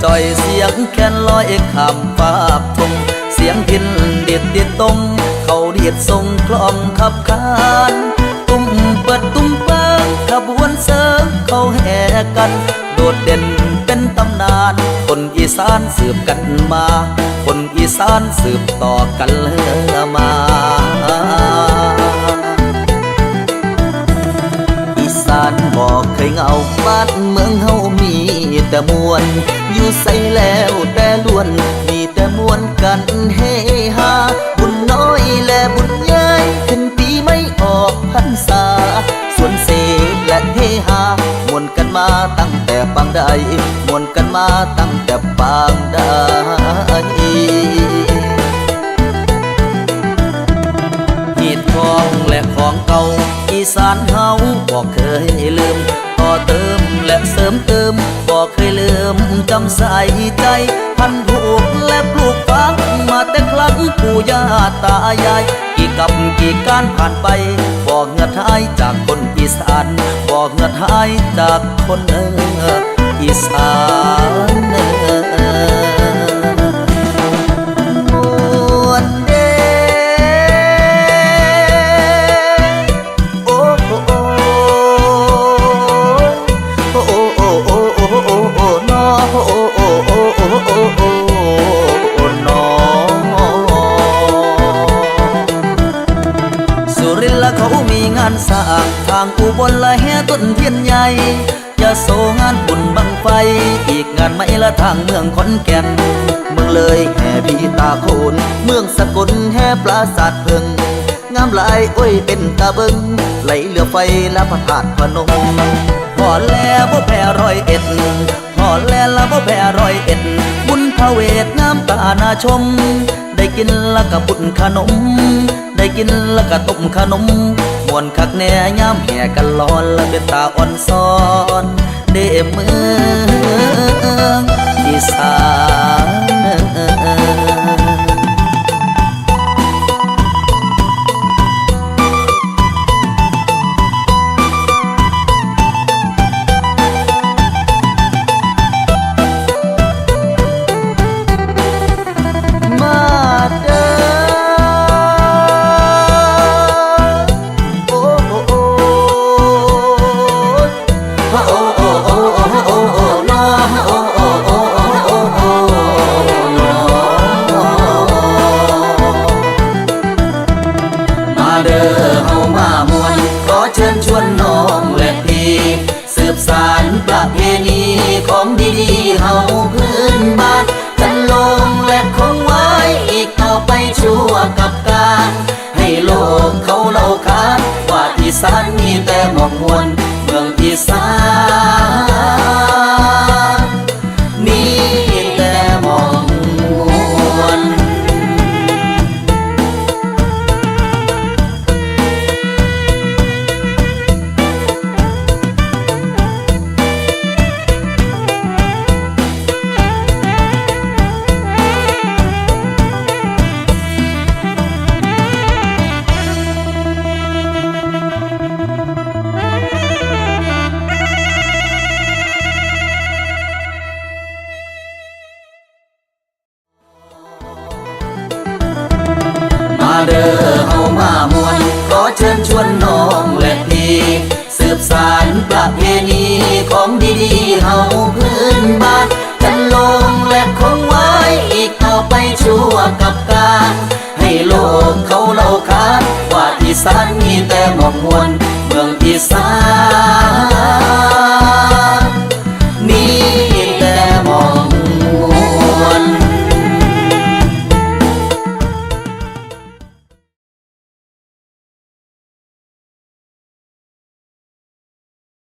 จอยเสียงแคนลอยขามฟ้าทงเสียงพินเด็ดติดตรงเขาเดียดทรงคลองขับคานตุ้มเปิดตุ้มเปิ้งขบวนเสริมเขาแห่กันโดดเด่นเป็นตำนานคนอีสานสืบกันมาคนอีสานสืบต่อกันมาอีสานบอกเคยเหงาบ้านเมืองเฮามีแต่มวลอยู่ใส่แล้วแต่ล้วนมีแต่มวลกันเฮฮาบุญน้อยและบุญใหญ่ขึ้นปีไม่ออกพรรษาส่วนเสกและเฮฮามวนกันมาตั้งแต่ปางใดมวนกันมาตั้งแต่ปางใดหีดของและของเก่าอีสานเฮาบอกเคยลืมต่อเติมและเสริมเติมบอกเคยลืมจำใส่ใจพันผูกและปลูกฝังมาแต่ครั้งปู่ย่าตายายกี่กับกี่การผ่านไปบอกเงือดหายจากคนอีสานบอกเงือดหายจากคนอีสานมวนเด้โอ้โอ้โอ้โอ้โอ้โอ้โอ้โอ้โอ้นอโอ้โอ้โอ้โอ้โอ้โอ้นอสุรินทร์ละเขามีงานสร้างทางอุบลละแห่ต้นเทียนใหญ่ยะโสงานบุญบังไฟอีกงานไม่ละทางเมืองขอนแก่นเมืองเลยแห่พีตาโคนเมืองสกลแห่ปราสาทเพิงงามหลายโอ้ยเป็นตาเบิงไหลเรือไฟและพระธาตุพนมพอแล้วบ่แพ้101พอแล้วละบ่แพ้101บุญพระเวทงามตานาชมได้กินละกะบุญขนมได้กินละกะต้มขนมมวนคักแน่ยามแห่กันลอนละเป็นตาอ่อนซ้อนเด้เมืองอีสานประเพณีของดีๆเฮาพื้นบ้านจันลงและคงไว้อีกต่อไปชั่วกับการให้โลกเขาเล่าขานว่าอีสานมีแต่หมอกมวลเมืองอีสานมีแต่หมอกมวลเด้อเฮามามวนขอเชิญชวนน้องและพี่สืบสานประเพณีของดีๆเฮาพื้นบ้านจันลงและคงไว้อีกต่อไปชั่วกับการให้โลกเขาเล่าขานว่าอีสานมีแต่หมอกมวลเมืองอีสาน